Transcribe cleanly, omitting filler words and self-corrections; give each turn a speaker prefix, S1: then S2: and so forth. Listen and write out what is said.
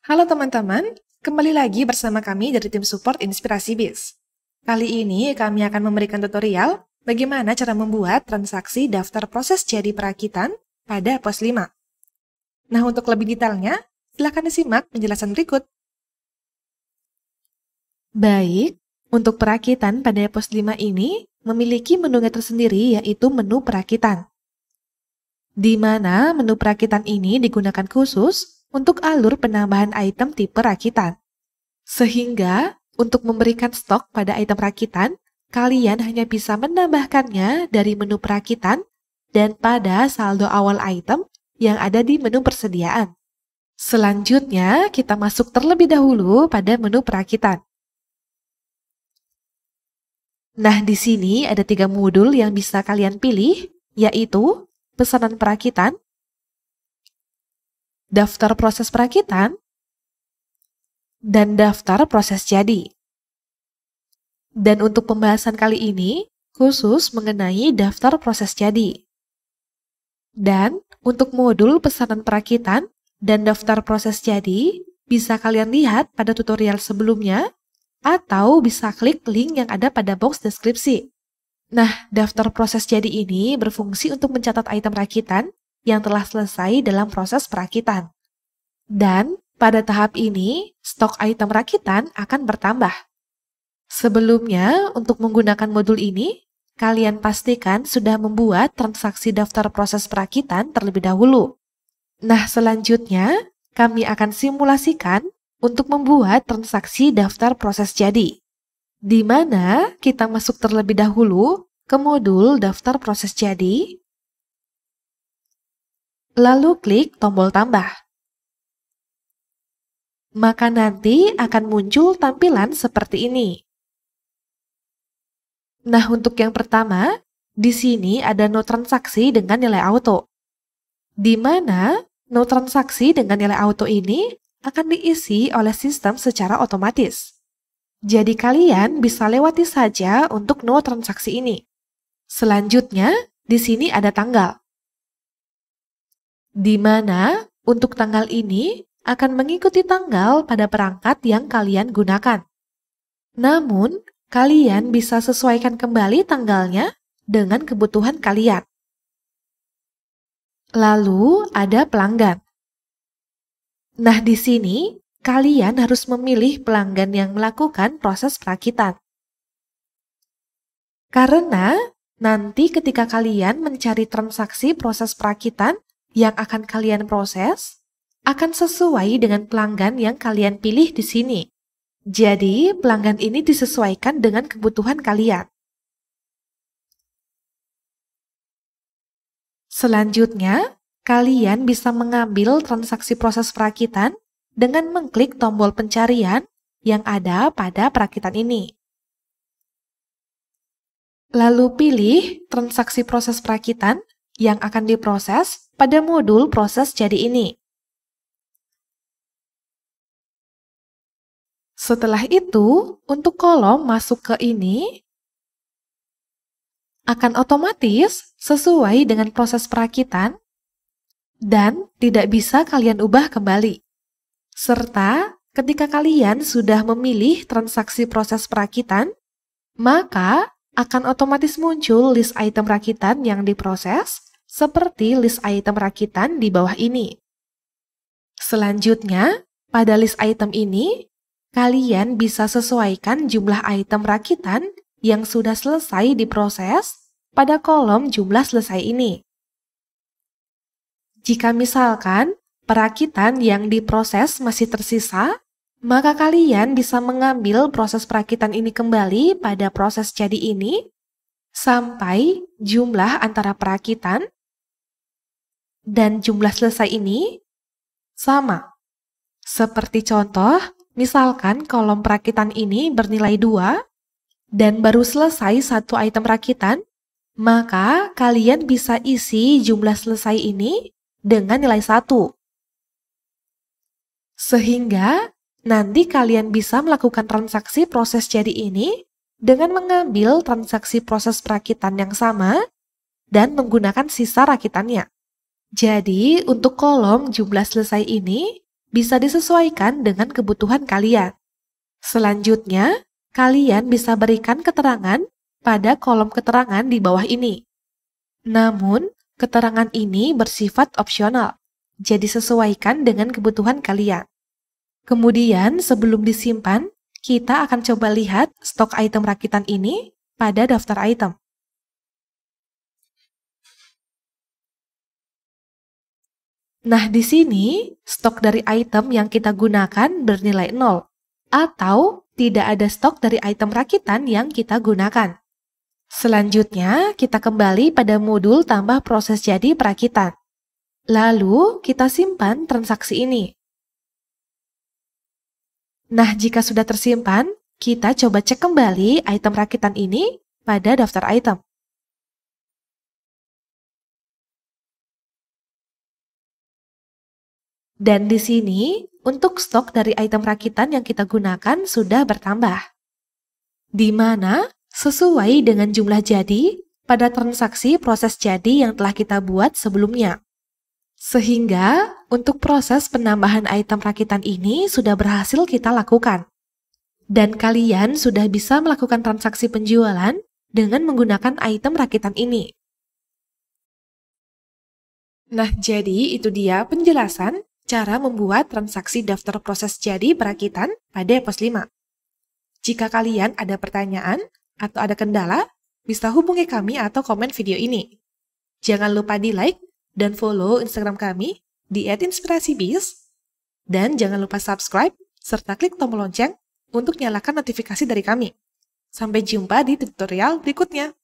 S1: Halo teman-teman, kembali lagi bersama kami dari tim support Inspirasi Biz. Kali ini kami akan memberikan tutorial bagaimana cara membuat transaksi daftar proses jadi perakitan pada pos 5. Nah, untuk lebih detailnya, silakan disimak penjelasan berikut. Baik, untuk perakitan pada pos 5 ini memiliki menunya tersendiri, yaitu menu perakitan. Di mana menu perakitan ini digunakan khusus untuk alur penambahan item tipe rakitan. Sehingga, untuk memberikan stok pada item rakitan, kalian hanya bisa menambahkannya dari menu perakitan dan pada saldo awal item yang ada di menu persediaan. Selanjutnya, kita masuk terlebih dahulu pada menu perakitan. Nah, di sini ada 3 modul yang bisa kalian pilih, yaitu pesanan perakitan, daftar proses perakitan, dan daftar proses jadi. Dan untuk pembahasan kali ini, khusus mengenai daftar proses jadi. Dan untuk modul pesanan perakitan dan daftar proses jadi, bisa kalian lihat pada tutorial sebelumnya, atau bisa klik link yang ada pada box deskripsi. Nah, daftar proses jadi ini berfungsi untuk mencatat item rakitan yang telah selesai dalam proses perakitan. Dan pada tahap ini, stok item rakitan akan bertambah. Sebelumnya, untuk menggunakan modul ini, kalian pastikan sudah membuat transaksi daftar proses perakitan terlebih dahulu. Nah, selanjutnya, kami akan simulasikan untuk membuat transaksi daftar proses jadi, di mana kita masuk terlebih dahulu ke modul daftar proses jadi, lalu klik tombol tambah. Maka nanti akan muncul tampilan seperti ini. Nah, untuk yang pertama, di sini ada no transaksi dengan nilai auto, di mana no transaksi dengan nilai auto ini akan diisi oleh sistem secara otomatis. Jadi kalian bisa lewati saja untuk no transaksi ini. Selanjutnya, di sini ada tanggal, di mana untuk tanggal ini akan mengikuti tanggal pada perangkat yang kalian gunakan. Namun, kalian bisa sesuaikan kembali tanggalnya dengan kebutuhan kalian. Lalu ada pelanggan. Nah, di sini kalian harus memilih pelanggan yang melakukan proses perakitan. Karena nanti ketika kalian mencari transaksi proses perakitan yang akan kalian proses, akan sesuai dengan pelanggan yang kalian pilih di sini. Jadi, pelanggan ini disesuaikan dengan kebutuhan kalian. Selanjutnya, kalian bisa mengambil transaksi proses perakitan dengan mengklik tombol pencarian yang ada pada perakitan ini. Lalu pilih transaksi proses perakitan yang akan diproses pada modul proses jadi ini. Setelah itu, untuk kolom masuk ke ini akan otomatis sesuai dengan proses perakitan dan tidak bisa kalian ubah kembali. Serta ketika kalian sudah memilih transaksi proses perakitan, maka akan otomatis muncul list item rakitan yang diproses seperti list item rakitan di bawah ini. Selanjutnya, pada list item ini, kalian bisa sesuaikan jumlah item rakitan yang sudah selesai diproses pada kolom jumlah selesai ini. Jika misalkan perakitan yang diproses masih tersisa, maka kalian bisa mengambil proses perakitan ini kembali pada proses jadi ini sampai jumlah antara perakitan dan jumlah selesai ini sama. Seperti contoh, misalkan kolom perakitan ini bernilai 2 dan baru selesai satu item rakitan, maka kalian bisa isi jumlah selesai ini dengan nilai 1. Sehingga nanti kalian bisa melakukan transaksi proses jadi ini dengan mengambil transaksi proses perakitan yang sama dan menggunakan sisa rakitannya. Jadi, untuk kolom jumlah selesai ini, bisa disesuaikan dengan kebutuhan kalian. Selanjutnya, kalian bisa berikan keterangan pada kolom keterangan di bawah ini. Namun, keterangan ini bersifat opsional, jadi sesuaikan dengan kebutuhan kalian. Kemudian, sebelum disimpan, kita akan coba lihat stok item rakitan ini pada daftar item. Nah, di sini, stok dari item yang kita gunakan bernilai 0, atau tidak ada stok dari item rakitan yang kita gunakan. Selanjutnya, kita kembali pada modul tambah proses jadi perakitan. Lalu, kita simpan transaksi ini. Nah, jika sudah tersimpan, kita coba cek kembali item rakitan ini pada daftar item. Dan di sini, untuk stok dari item rakitan yang kita gunakan sudah bertambah. Di mana, sesuai dengan jumlah jadi pada transaksi proses jadi yang telah kita buat sebelumnya. Sehingga, untuk proses penambahan item rakitan ini sudah berhasil kita lakukan. Dan kalian sudah bisa melakukan transaksi penjualan dengan menggunakan item rakitan ini. Nah, jadi itu dia penjelasan cara membuat transaksi daftar proses jadi perakitan pada EPOS 5. Jika kalian ada pertanyaan atau ada kendala, bisa hubungi kami atau komen video ini. Jangan lupa di like dan follow Instagram kami di @inspirasibiz. Dan jangan lupa subscribe serta klik tombol lonceng untuk nyalakan notifikasi dari kami. Sampai jumpa di tutorial berikutnya.